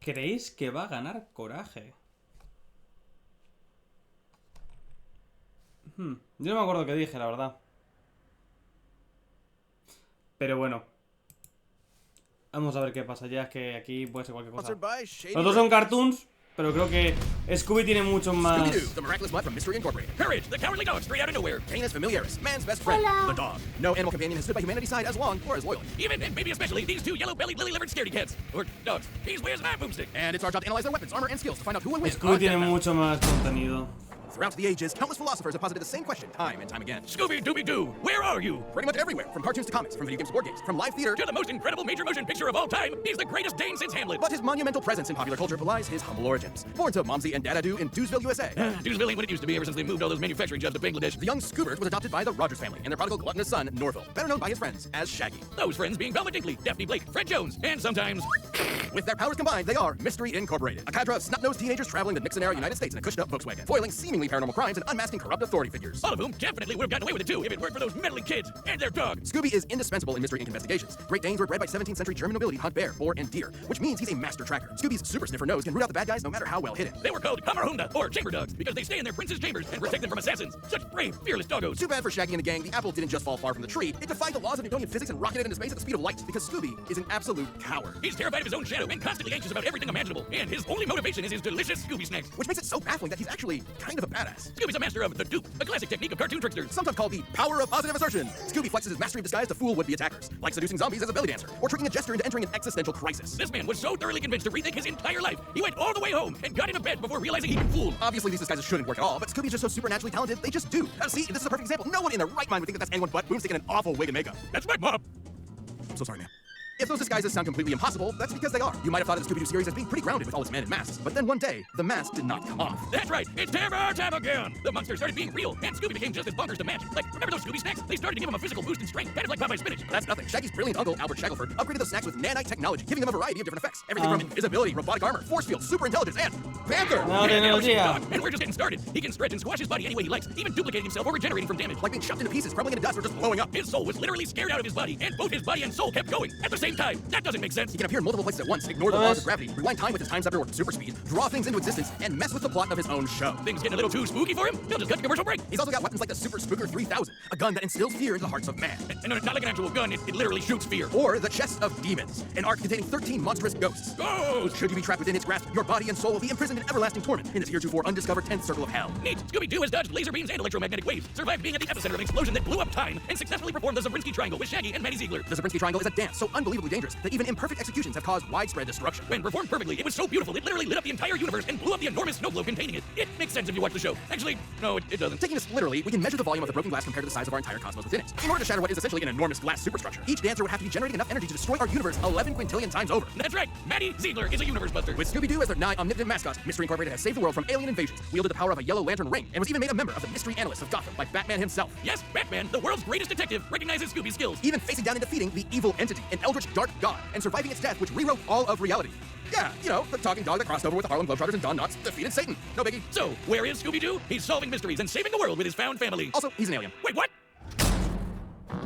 ¿Creéis que va a ganar coraje? Yo no me acuerdo qué dije, la verdad. Pero bueno. Vamos a ver qué pasa. Ya es que aquí puede ser cualquier cosa. Los dos son cartoons, pero creo que Scooby tiene mucho más. Scooby-Doo, the miraculous mutt from Mystery Incorporated. Courage, the cowardly dog straight out of nowhere. Canis familiaris, man's best friend, the dog. No animal companion has stood by humanity's side as long or as loyal. Even, and maybe especially, these two yellow-bellied, lily-livered scaredy cats. Or dogs. He's with my boomstick. And it's our job to analyze their weapons, armor, and skills to find out who will win. Scooby tiene mucho más contenido. Throughout the ages, countless philosophers have posited the same question time and time again. Scooby-Dooby-Doo, where are you? Pretty much everywhere, from cartoons to comics, from video games to board games, from live theater to the most incredible major motion picture of all time. He's the greatest Dane since Hamlet. But his monumental presence in popular culture belies his humble origins. Born to Momsy and Dada-Doo in Dewsville, USA. Dewsville ain't what it used to be ever since they moved all those manufacturing jobs to Bangladesh. The young Scoobert was adopted by the Rogers family and their prodigal gluttonous son, Norville, better known by his friends as Shaggy. Those friends being Velma Dinkley, Daphne Blake, Fred Jones, and sometimes... With their powers combined, they are Mystery Incorporated, a cadre of snot-nosed teenagers traveling the Nixon-era United States in a cushed-up Volkswagen, foiling seemingly paranormal crimes and unmasking corrupt authority figures. All of whom definitely would have gotten away with it too if it weren't for those meddling kids and their dog. Scooby is indispensable in Mystery Inc. investigations. Great Danes were bred by 17th century German nobility to hunt bear, boar, and deer, which means he's a master tracker. Scooby's super sniffer nose can root out the bad guys no matter how well hidden. They were called Kamarhunda, or chamber dogs, because they stay in their prince's chambers and protect them from assassins. Such brave, fearless doggos. Too bad for Shaggy and the gang, the apple didn't just fall far from the tree. It defied the laws of Newtonian physics and rocketed into space at the speed of light, because Scooby is an absolute coward. He's terrified of his own shadow and constantly anxious about everything imaginable, and his only motivation is his delicious Scooby snacks. Which makes it so baffling that he's actually kind of a badass. Scooby's a master of the dupe, a classic technique of cartoon tricksters, sometimes called the power of positive assertion. Scooby flexes his mastery of disguise to fool would-be attackers, like seducing zombies as a belly dancer, or tricking a jester into entering an existential crisis. This man was so thoroughly convinced to rethink his entire life, he went all the way home and got into bed before realizing he'd been fooled. Obviously, these disguises shouldn't work at all, but Scooby's just so supernaturally talented, they just do. See, this is a perfect example. No one in their right mind would think that that's anyone but Boomstick in an awful wig and makeup. That's my mom. I'm so sorry, man. If those disguises sound completely impossible, that's because they are. You might have thought of the Scooby-Doo series as being pretty grounded with all its men in masks, but then one day, the mask did not come off. That's right, it's time for our time again! The monster started being real, and Scooby became just as bonkers to match. Like, remember those Scooby snacks? They started to give him a physical boost in strength, kind of like Popeye's spinach. But that's nothing. Shaggy's brilliant uncle, Albert Shackelford, upgraded those snacks with nanite technology, giving them a variety of different effects. Everything from invisibility, robotic armor, force field, super intelligence, and Panther! And we're just getting started. He can stretch and squash his body any way he likes, even duplicating himself or regenerating from damage. Like being chopped into pieces, crumbling into dust, or just blowing up. His soul was literally scared out of his body, and both his body and soul kept going at the same time. That doesn't make sense. He can appear in multiple places at once, ignore the laws of gravity, rewind time with his time scepter or super speed, draw things into existence, and mess with the plot of his own show. Things getting a little too spooky for him? He'll just cut to commercial break. He's also got weapons like the Super Spooker 3000, a gun that instills fear into the hearts of man. And not like an actual gun, it literally shoots fear. Or the Chest of Demons, an ark containing 13 monstrous ghosts. Ghosts! Should you be trapped within its grasp, your body and soul will be imprisoned in everlasting torment in this heretofore undiscovered 10th circle of hell. Neat! Scooby-Doo has dodged laser beams and electromagnetic waves, survived being at the epicenter of an explosion that blew up time, and successfully performed the Zabrinsky Triangle with Shaggy and Maddie Ziegler. The Zabrinsky Triangle is a dance so unbelievably dangerous that even imperfect executions have caused widespread destruction. When performed perfectly, it was so beautiful, it literally lit up the entire universe and blew up the enormous snow globe containing it. It makes sense if you watch the show. Actually, no, it doesn't. Taking this literally, we can measure the volume of the broken glass compared to the size of our entire cosmos within it. In order to shatter what is essentially an enormous glass superstructure, each dancer would have to be generating enough energy to destroy our universe 11 quintillion times over. That's right, Maddie Ziegler is a universe buster. With Scooby-Doo as their nigh omnipotent mascot, Mystery Incorporated has saved the world from alien invasions, wielded the power of a yellow lantern ring, and was even made a member of the Mystery Analysts of Gotham by Batman himself. Yes, Batman, the world's greatest detective, recognizes Scooby's skills, even facing down and defeating the evil entity, an eldritch dark god, and surviving its death, which rewrote all of reality. Yeah, you know, the talking dog that crossed over with the Harlem Globetrotters and Don Knotts defeated Satan. No biggie. So, where is Scooby-Doo? He's solving mysteries and saving the world with his found family. Also, he's an alien. Wait, what?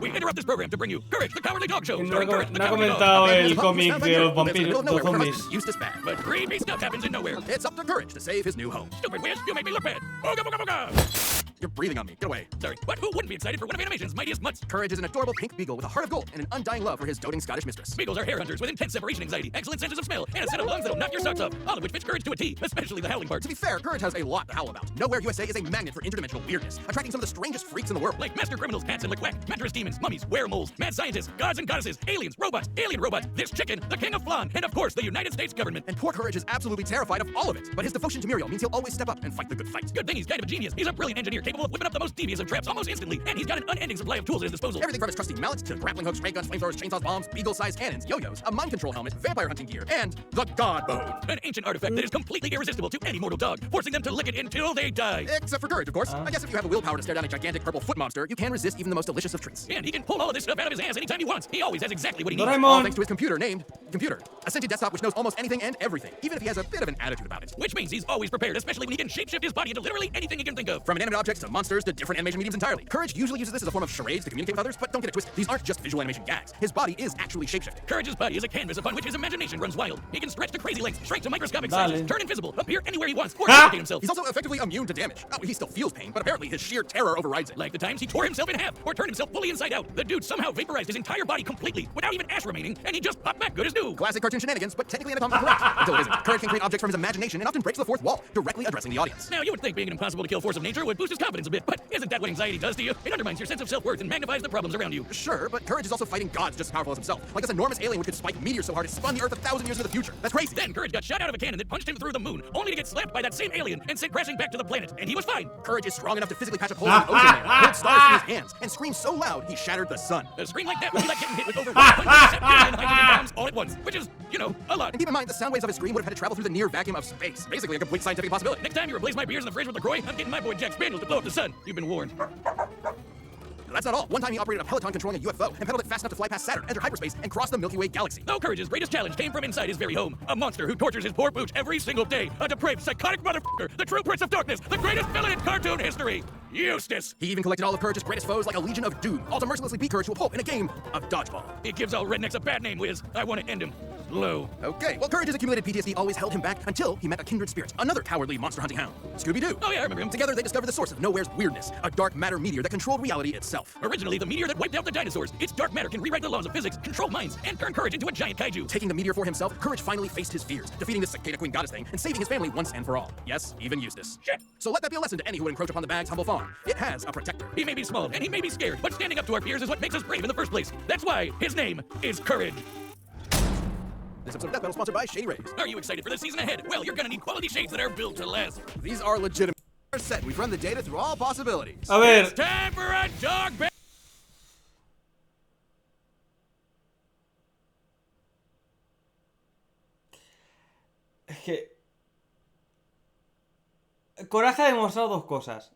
We interrupt this program to bring you Courage, the Cowardly Dog Show. No ha comentado el cómic de los vampiros, los zombies. But creepy stuff happens in nowhere. It's up to Courage to save his new home. Stupid whiz, you make me look bad. Ooga booga booga. You're breathing on me. Get away. Sorry. But who wouldn't be excited for one of animation's mightiest mutts? Courage is an adorable pink beagle with a heart of gold and an undying love for his doting Scottish mistress. Beagles are hair hunters with intense separation anxiety, excellent senses of smell, and a set of lungs that'll knock your socks off. All of which fits Courage to a T, especially the howling part. To be fair, Courage has a lot to howl about. Nowhere USA is a magnet for interdimensional weirdness, attracting some of the strangest freaks in the world. Like master criminals, cats and liquack, mattress demons, mummies, weremoles, mad scientists, gods and goddesses, aliens, robots, alien robots, this chicken, the king of flan, and of course the United States government. And poor Courage is absolutely terrified of all of it. But his devotion to Muriel means he'll always step up and fight the good fight. Good thing he's kind of a genius. He's a brilliant engineer capable of whipping up the most devious of traps almost instantly, and he's got an unending supply of tools at his disposal. Everything from his trusty mallets to grappling hooks, ray guns, flamethrowers, chainsaws, bombs, beagle-sized cannons, yo-yos, a mind control helmet, vampire hunting gear, and the God Bone, an ancient artifact that is completely irresistible to any mortal dog, forcing them to lick it until they die. Except for Courage, of course. I guess if you have the willpower to stare down a gigantic purple foot monster, you can resist even the most delicious of treats. And he can pull all of this stuff out of his ass anytime he wants. He always has exactly what he needs. All thanks to his computer named Computer, a sentient desktop which knows almost anything and everything, even if he has a bit of an attitude about it. Which means he's always prepared, especially when he can shapeshift his body into literally anything he can think of. From inanimate objects graphics to monsters to different animation mediums entirely. Courage usually uses this as a form of charades to communicate with others, but don't get it twisted. These aren't just visual animation gags. His body is actually shapeshifting. Courage's body is a canvas upon which his imagination runs wild. He can stretch to crazy lengths, shrink to microscopic sizes, turn invisible, appear anywhere he wants, or replicate himself. He's also effectively immune to damage. Oh, he still feels pain, but apparently his sheer terror overrides it. Like the times he tore himself in half, or turned himself fully inside out. The dude somehow vaporized his entire body completely, without even ash remaining, and he just popped back good as new. Classic cartoon shenanigans, but technically anatomically correct. Until it isn't. Courage can create objects from his imagination and often breaks the fourth wall, directly addressing the audience. Now, you would think being an impossible-to-kill force of nature would boost his confidence a bit, but isn't that what anxiety does to you? It undermines your sense of self-worth and magnifies the problems around you. Sure, but Courage is also fighting gods just as powerful as himself. Like this enormous alien which could spike meteors so hard it spun the Earth 1,000 years into the future. That's crazy. Then Courage got shot out of a cannon that punched him through the moon, only to get slapped by that same alien and sent crashing back to the planet, and he was fine. Courage is strong enough to physically patch up holes in the ocean layer, hold stars in his hands, and scream so loud he shattered the sun. A scream like that would be like getting hit with over 100 pounds all at once, which is, you know, a lot. And keep in mind, the sound waves of his scream would have had to travel through the near vacuum of space. Basically a complete scientific possibility. Next time you replace my beers in the fridge with LaCroix, I'm getting my boy Jack Spaniels to blow up the sun. You've been warned. That's not all. One time he operated a Peloton controlling a UFO and pedaled it fast enough to fly past Saturn, enter hyperspace, and cross the Milky Way galaxy. Though Courage's greatest challenge came from inside his very home. A monster who tortures his poor pooch every single day. A depraved, psychotic motherfucker. The true Prince of Darkness. The greatest villain in cartoon history. Eustace. He even collected all of Courage's greatest foes like a legion of doom, all to mercilessly beat Courage to a pulp in a game of dodgeball. It gives all rednecks a bad name, Wiz. I want to end him. Slow. Okay, well, Courage's accumulated PTSD always held him back until he met a kindred spirit, another cowardly monster-hunting hound, Scooby-Doo. Oh yeah, I remember him. Together, they discovered the source of Nowhere's weirdness, a dark matter meteor that controlled reality itself. Originally, the meteor that wiped out the dinosaurs, its dark matter can rewrite the laws of physics, control minds, and turn Courage into a giant kaiju. Taking the meteor for himself, Courage finally faced his fears, defeating this cicada queen goddess thing, and saving his family once and for all. Yes, even Eustace. Shit. So let that be a lesson to any who would encroach upon the bag's humble farm. It has a protector. He may be small, and he may be scared, but standing up to our peers is what makes us brave in the first place. That's why his name is Courage. This episode of Death Metal sponsored by Shady Rays. Are you excited for the season ahead? Well, you're gonna need quality shades that are built to last. These are legitimate. Set. We've run the data through all possibilities. A ver. It's time for a dog. Es que Coraje ha demostrado dos cosas.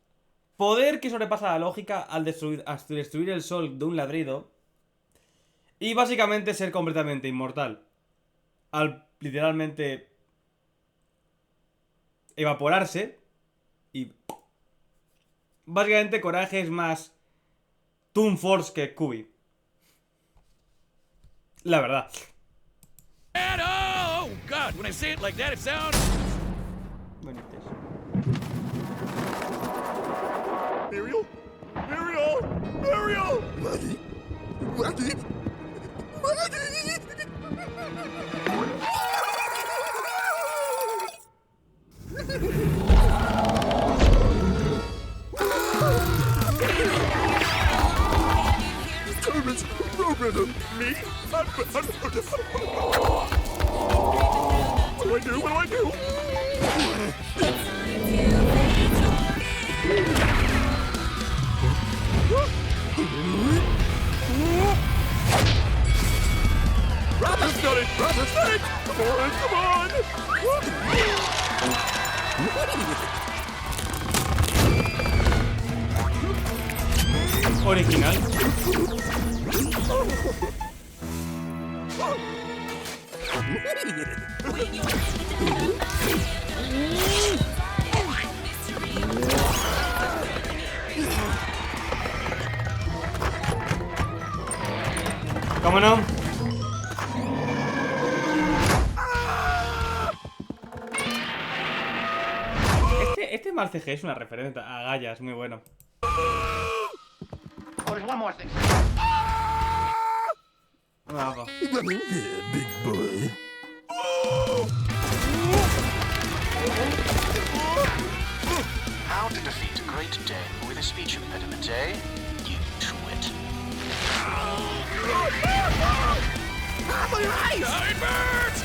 Poder que sobrepasa la lógica al destruir el sol de un ladrido. Y básicamente ser completamente inmortal. Al literalmente evaporarse. Y básicamente Coraje es más Toon Force que Scooby. La verdad. Oh God, when I say it like that, it sounds. Bonitos. Muriel? Muriel? Muriel! Maggie? Maggie? Maggie! Thomas, Robin, me? What do I do? What do I do? Robin's got it! Robin's got it! Come on, come on! Original. ¿Cómo no? Este mal CG es una referencia a Gaia, es muy bueno. Abajo. Big boy. How to defeat a great Dane with a speech impediment, eh? You twit. My eyes! It burns!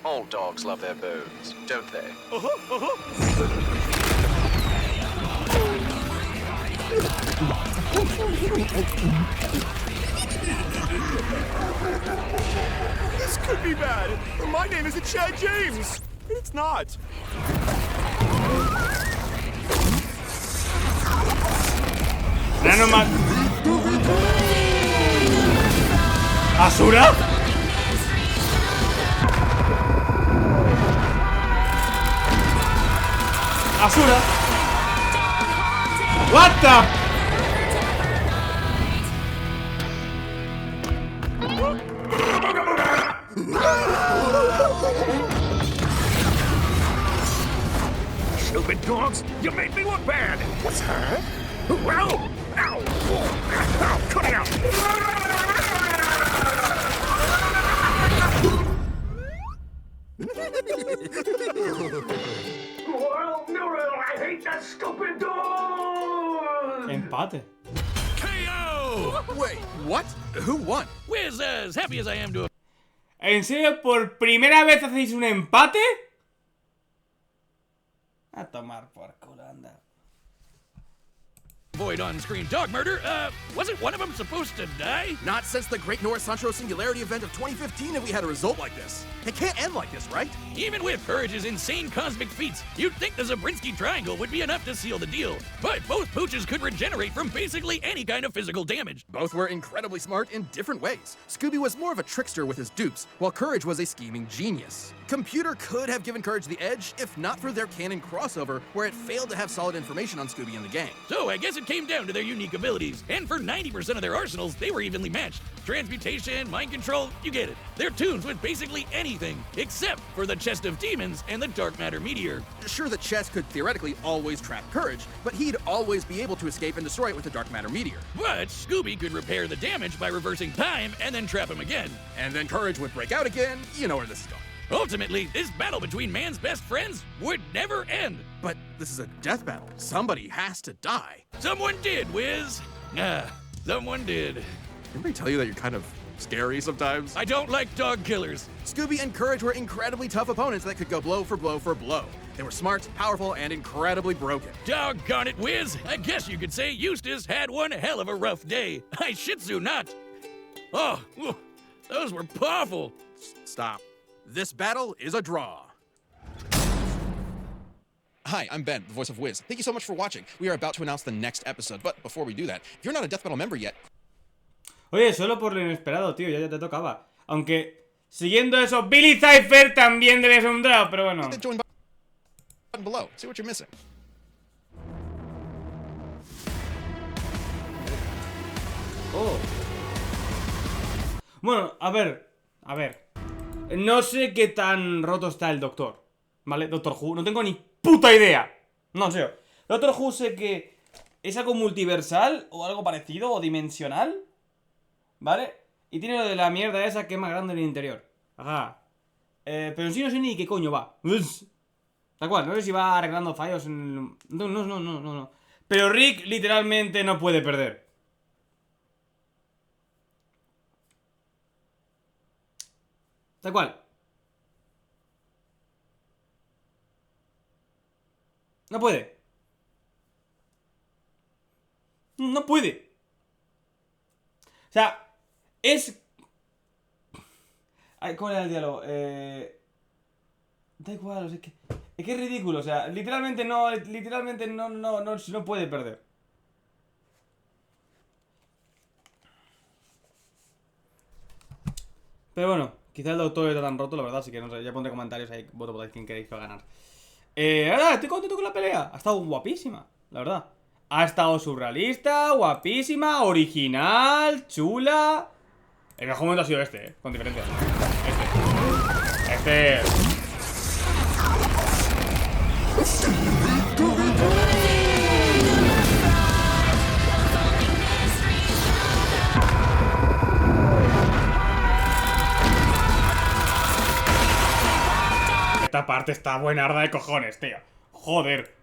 All dogs love their bones, don't they? This could be bad. My name isn't Chad James. It's not. Nanoman. ¿Asura? Asura. What the? Stupid dogs! You made me look bad! What's that? Ow! Ow! Ow! Cut it out! Oh, no, I hate that stupid dog! Empate. KO! Wait, what? Who won? Wiz, as happy as I am to have ¿En serio por primera vez hacéis un empate? A tomar por culo, anda. avoid on-screen dog murder, wasn't one of them supposed to die? Not since the Great Norris Sancho Singularity event of 2015 have we had a result like this. It can't end like this, right? Even with Courage's insane cosmic feats, you'd think the Zabriskie Triangle would be enough to seal the deal. But both pooches could regenerate from basically any kind of physical damage. Both were incredibly smart in different ways. Scooby was more of a trickster with his dupes, while Courage was a scheming genius. Computer could have given Courage the edge if not for their canon crossover, where it failed to have solid information on Scooby and the gang. So I guess it came down to their unique abilities. And for 90% of their arsenals, they were evenly matched. Transmutation, mind control, you get it. They're tunes with basically anything, except for the Chest of Demons and the Dark Matter Meteor. Sure, the chest could theoretically always trap Courage, but he'd always be able to escape and destroy it with the Dark Matter Meteor. But Scooby could repair the damage by reversing time and then trap him again. And then Courage would break out again. You know where this is going. Ultimately, this battle between man's best friends would never end. But this is a death battle. Somebody has to die. Someone did, Wiz. Someone did. Anybody tell you that you're kind of scary sometimes? I don't like dog killers. Scooby and Courage were incredibly tough opponents that could go blow for blow for blow. They were smart, powerful, and incredibly broken. Doggone it, Wiz. I guess you could say Eustace had one hell of a rough day. I shih tzu not. Oh, those were powerful. Stop. This battle is a draw. Hi, I'm Ben, the voice of Wiz. Thank you so much for watching. We are about to announce the next episode, but before we do that, if you're not a Death Battle member yet... Oye, solo por lo inesperado, tío, ya te tocaba. Aunque, siguiendo eso, Billy Cypher también debe ser un draw, pero bueno. Hit the join button below. See what you're missing. Oh. Bueno, a ver. No sé qué tan roto está el Doctor, ¿vale? Doctor Who, no tengo ni puta idea. No sé. Doctor Who sé que es algo multiversal o algo parecido o dimensional, ¿vale? Y tiene lo de la mierda esa que es más grande en el interior. Ajá. Pero en sí no sé ni qué coño va. Tal cual, no sé si va arreglando fallos en... No. Pero Rick literalmente no puede perder. Tal cual. No puede. No puede. O sea, es... Ay, ¿cómo era el diálogo? Da igual, o sea, es que es ridículo, o sea, literalmente no puede perder. Pero bueno, quizá el Doctor está tan roto, la verdad, así que no sé, ya pondré comentarios ahí, votáis quién queréis que va a ganar. Ahora, estoy contento con la pelea, ha estado guapísima, la verdad. Ha estado surrealista, guapísima, original, chula. El mejor momento ha sido este, con diferencia. Este. Esta parte está buenarda de cojones, tío. Joder.